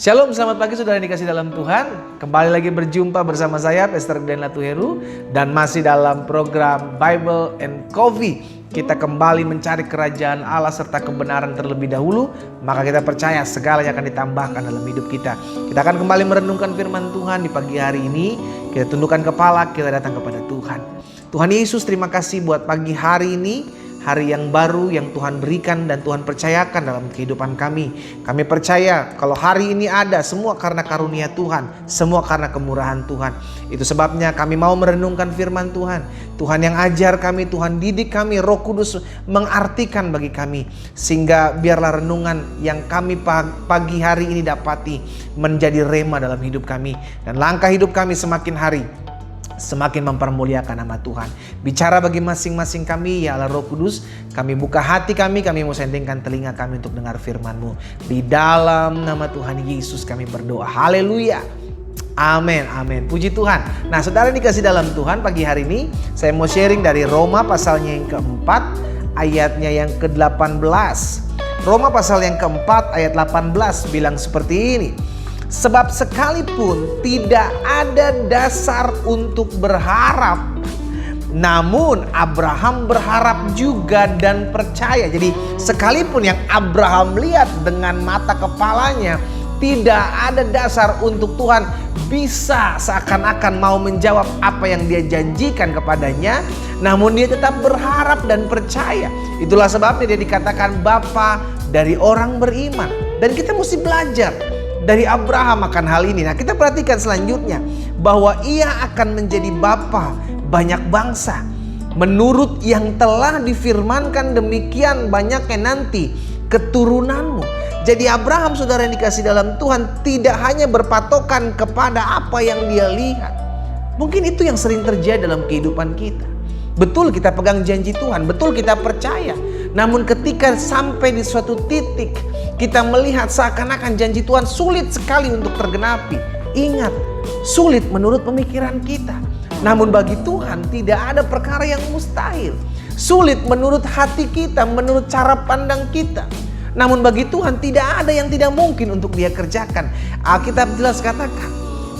Shalom, selamat pagi saudara yang dikasih dalam Tuhan. Kembali lagi berjumpa bersama saya, Pastor Glenn Latuheru. Dan masih dalam program Bible and Coffee. Kita kembali mencari kerajaan Allah serta kebenaran terlebih dahulu. Maka kita percaya segalanya akan ditambahkan dalam hidup kita. Kita akan kembali merenungkan firman Tuhan di pagi hari ini. Kita tundukkan kepala, kita datang kepada Tuhan. Tuhan Yesus, terima kasih buat pagi hari ini. Hari yang baru yang Tuhan berikan dan Tuhan percayakan dalam kehidupan kami. Kami percaya kalau hari ini ada semua karena karunia Tuhan, semua karena kemurahan Tuhan. Itu sebabnya kami mau merenungkan firman Tuhan. Tuhan yang ajar kami, Tuhan didik kami, Roh Kudus mengartikan bagi kami. Sehingga biarlah renungan yang kami pagi hari ini dapati menjadi rema dalam hidup kami. Dan langkah hidup kami semakin hari semakin mempermuliakan nama Tuhan. Bicara bagi masing-masing kami, ya Allah Roh Kudus. Kami buka hati kami mau sendingkan telinga kami untuk dengar firman-Mu. Di dalam nama Tuhan Yesus kami berdoa. Haleluya. Amin, amin. Puji Tuhan. Nah, saudara dikasih dalam Tuhan, pagi hari ini saya mau sharing dari Roma pasalnya yang keempat, ayatnya yang ke-18. Roma pasal yang keempat, ayat 18 bilang seperti ini. Sebab sekalipun tidak ada dasar untuk berharap, namun Abraham berharap juga dan percaya. Jadi sekalipun yang Abraham lihat dengan mata kepalanya tidak ada dasar untuk Tuhan bisa seakan-akan mau menjawab apa yang dia janjikan kepadanya, namun dia tetap berharap dan percaya. Itulah sebabnya dia dikatakan bapa dari orang beriman. Dan kita mesti belajar dari Abraham akan hal ini. Nah, kita perhatikan selanjutnya bahwa ia akan menjadi bapa banyak bangsa. Menurut yang telah difirmankan demikian banyaknya nanti keturunanmu. Jadi Abraham, saudara yang dikasih dalam Tuhan, tidak hanya berpatokan kepada apa yang dia lihat. Mungkin itu yang sering terjadi dalam kehidupan kita. Betul kita pegang janji Tuhan, betul kita percaya. Namun ketika sampai di suatu titik kita melihat seakan-akan janji Tuhan sulit sekali untuk tergenapi. Ingat, sulit menurut pemikiran kita. Namun bagi Tuhan tidak ada perkara yang mustahil. Sulit menurut hati kita, menurut cara pandang kita. Namun bagi Tuhan tidak ada yang tidak mungkin untuk Dia kerjakan. Alkitab jelas katakan,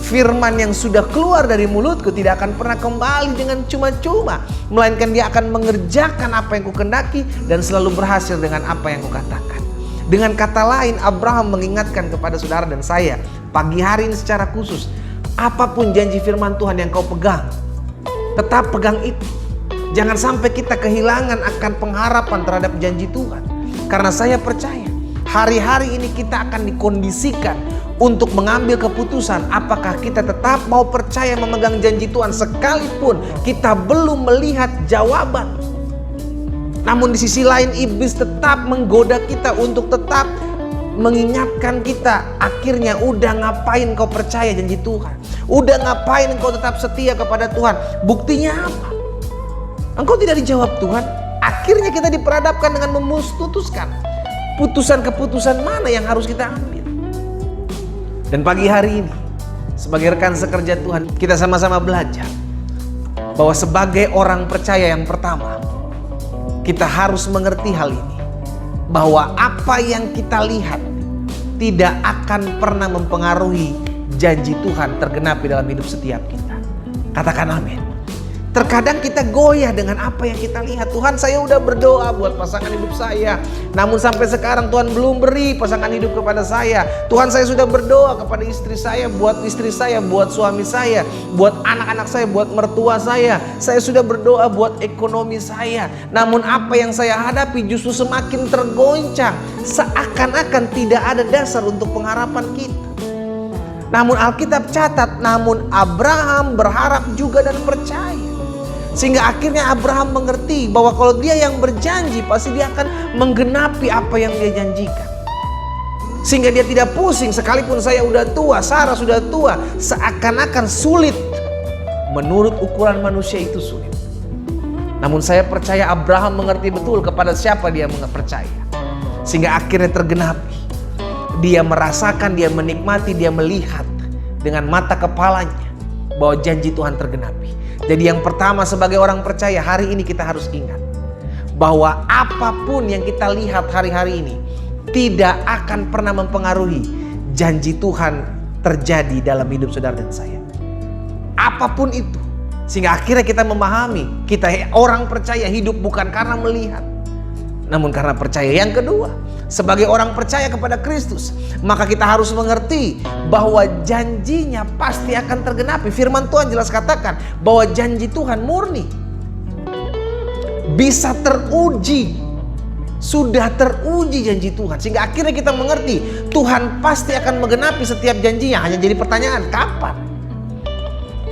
firman yang sudah keluar dari mulutku tidak akan pernah kembali dengan cuma-cuma, melainkan dia akan mengerjakan apa yang kukendaki dan selalu berhasil dengan apa yang kukatakan. Dengan kata lain, Abraham mengingatkan kepada saudara dan saya pagi hari ini secara khusus, apapun janji firman Tuhan yang kau pegang, tetap pegang itu. Jangan sampai kita kehilangan akan pengharapan terhadap janji Tuhan. Karena saya percaya hari-hari ini kita akan dikondisikan untuk mengambil keputusan apakah kita tetap mau percaya memegang janji Tuhan sekalipun kita belum melihat jawaban. Namun di sisi lain iblis tetap menggoda kita untuk tetap mengingatkan kita. Akhirnya udah ngapain kau percaya janji Tuhan? Udah ngapain kau tetap setia kepada Tuhan? Buktinya apa? Engkau tidak dijawab Tuhan. Akhirnya kita diperhadapkan dengan memutuskan putusan-keputusan mana yang harus kita ambil. Dan pagi hari ini sebagai rekan sekerja Tuhan, kita sama-sama belajar bahwa sebagai orang percaya yang pertama, kita harus mengerti hal ini, bahwa apa yang kita lihat tidak akan pernah mempengaruhi janji Tuhan tergenapi dalam hidup setiap kita. Katakan amin. Terkadang kita goyah dengan apa yang kita lihat. Tuhan, saya udah berdoa buat pasangan hidup saya, namun sampai sekarang Tuhan belum beri pasangan hidup kepada saya. Tuhan, saya sudah berdoa kepada istri saya, buat suami saya, buat anak-anak saya, buat mertua saya. Saya sudah berdoa buat ekonomi saya. Namun apa yang saya hadapi justru semakin tergoncang. Seakan-akan tidak ada dasar untuk pengharapan kita. Namun Alkitab catat, namun Abraham berharap juga dan percaya. Sehingga akhirnya Abraham mengerti bahwa kalau dia yang berjanji, pasti dia akan menggenapi apa yang dia janjikan. Sehingga dia tidak pusing, sekalipun saya udah tua, Sarah sudah tua. Seakan-akan sulit. Menurut ukuran manusia itu sulit. Namun saya percaya Abraham mengerti betul kepada siapa dia percaya. Sehingga akhirnya tergenapi. Dia merasakan, dia menikmati, dia melihat dengan mata kepalanya bahwa janji Tuhan tergenapi. Jadi yang pertama sebagai orang percaya hari ini kita harus ingat bahwa apapun yang kita lihat hari-hari ini tidak akan pernah mempengaruhi janji Tuhan terjadi dalam hidup saudara dan saya. Apapun itu. Sehingga akhirnya kita memahami, kita orang percaya hidup bukan karena melihat, namun karena percaya. Yang kedua, sebagai orang percaya kepada Kristus, maka kita harus mengerti bahwa janjinya pasti akan tergenapi. Firman Tuhan jelas katakan bahwa janji Tuhan murni, bisa teruji, sudah teruji janji Tuhan. Sehingga akhirnya kita mengerti Tuhan pasti akan menggenapi setiap janjinya. Hanya jadi pertanyaan, kapan?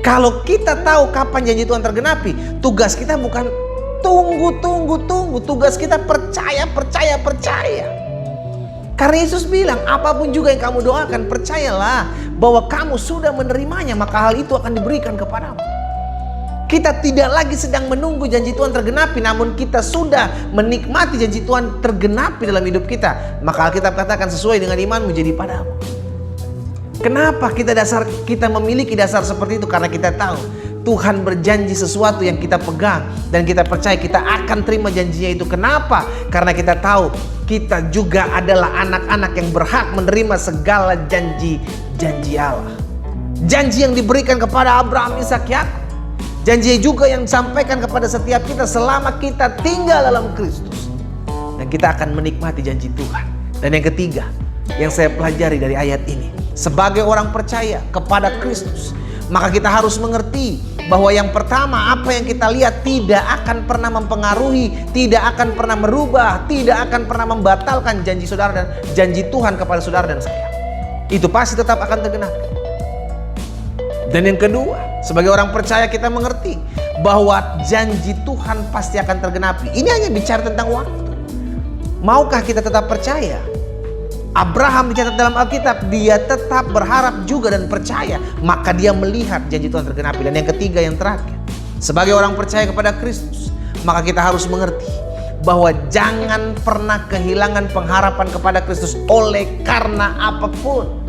Kalau kita tahu kapan janji Tuhan tergenapi, tugas kita bukan tunggu. Tugas kita percaya. Karena Yesus bilang, apapun juga yang kamu doakan, percayalah bahwa kamu sudah menerimanya, maka hal itu akan diberikan kepadamu. Kita tidak lagi sedang menunggu janji Tuhan tergenapi, namun kita sudah menikmati janji Tuhan tergenapi dalam hidup kita. Maka Alkitab katakan sesuai dengan imanmu jadi padamu. Kenapa kita memiliki dasar seperti itu? Karena kita tahu Tuhan berjanji sesuatu yang kita pegang dan kita percaya kita akan terima janjinya itu. Kenapa? Karena kita tahu kita juga adalah anak-anak yang berhak menerima segala janji Allah. Janji yang diberikan kepada Abraham, Ishak, Yakub. Janji juga yang disampaikan kepada setiap kita selama kita tinggal dalam Kristus. Dan kita akan menikmati janji Tuhan. Dan yang ketiga, yang saya pelajari dari ayat ini, sebagai orang percaya kepada Kristus, maka kita harus mengerti bahwa yang pertama, apa yang kita lihat tidak akan pernah mempengaruhi, tidak akan pernah merubah, tidak akan pernah membatalkan janji saudara dan janji Tuhan kepada saudara dan saya. Itu pasti tetap akan tergenapi. Dan yang kedua, sebagai orang percaya kita mengerti bahwa janji Tuhan pasti akan tergenapi. Ini hanya bicara tentang waktu. Maukah kita tetap percaya? Abraham dicatat dalam Alkitab, dia tetap berharap juga dan percaya, maka dia melihat janji Tuhan tergenapi. Dan yang ketiga, yang terakhir, sebagai orang percaya kepada Kristus, maka kita harus mengerti bahwa jangan pernah kehilangan pengharapan kepada Kristus oleh karena apapun.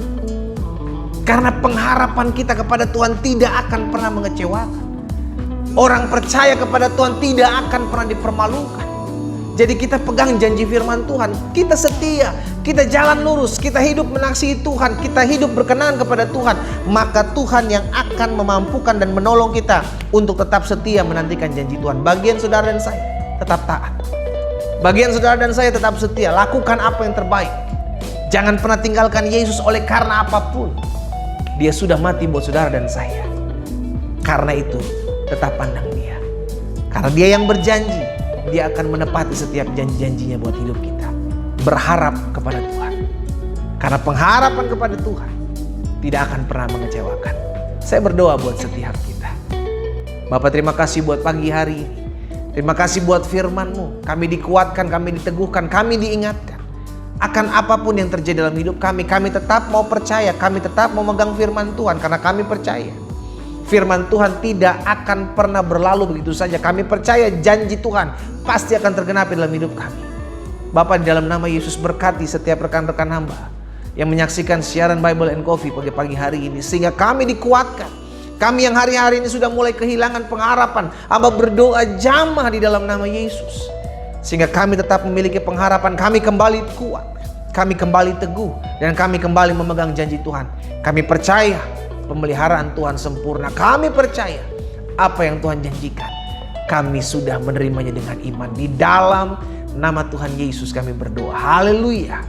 Karena pengharapan kita kepada Tuhan tidak akan pernah mengecewakan. Orang percaya kepada Tuhan tidak akan pernah dipermalukan. Jadi kita pegang janji firman Tuhan, kita setia, kita jalan lurus, kita hidup mengasihi Tuhan, kita hidup berkenan kepada Tuhan, maka Tuhan yang akan memampukan dan menolong kita untuk tetap setia menantikan janji Tuhan. Bagian saudara dan saya tetap taat. Bagian saudara dan saya tetap setia, lakukan apa yang terbaik. Jangan pernah tinggalkan Yesus oleh karena apapun. Dia sudah mati buat saudara dan saya. Karena itu tetap pandang Dia. Karena Dia yang berjanji, Dia akan menepati setiap janji-janjinya buat hidup kita. Berharap kepada Tuhan. Karena pengharapan kepada Tuhan tidak akan pernah mengecewakan. Saya berdoa buat setiap kita. Bapak, terima kasih buat pagi hari ini. Terima kasih buat firman-Mu. Kami dikuatkan, kami diteguhkan, kami diingatkan. Akan apapun yang terjadi dalam hidup kami tetap mau percaya, kami tetap mau megang firman Tuhan. Karena kami percaya firman Tuhan tidak akan pernah berlalu begitu saja. Kami percaya janji Tuhan pasti akan tergenapi dalam hidup kami. Bapak, di dalam nama Yesus berkati setiap rekan-rekan hamba yang menyaksikan siaran Bible and Coffee pagi hari ini. Sehingga kami dikuatkan. Kami yang hari-hari ini sudah mulai kehilangan pengharapan, hamba berdoa jamah di dalam nama Yesus. Sehingga kami tetap memiliki pengharapan, kami kembali kuat, kami kembali teguh, dan kami kembali memegang janji Tuhan. Kami percaya pemeliharaan Tuhan sempurna. Kami percaya apa yang Tuhan janjikan, kami sudah menerimanya dengan iman. Di dalam nama Tuhan Yesus kami berdoa. Haleluya.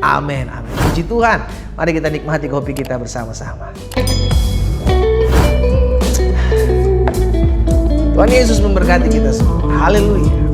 Amin, amin. Puji Tuhan. Mari kita nikmati kopi kita bersama-sama. Tuhan Yesus memberkati kita semua. Haleluya.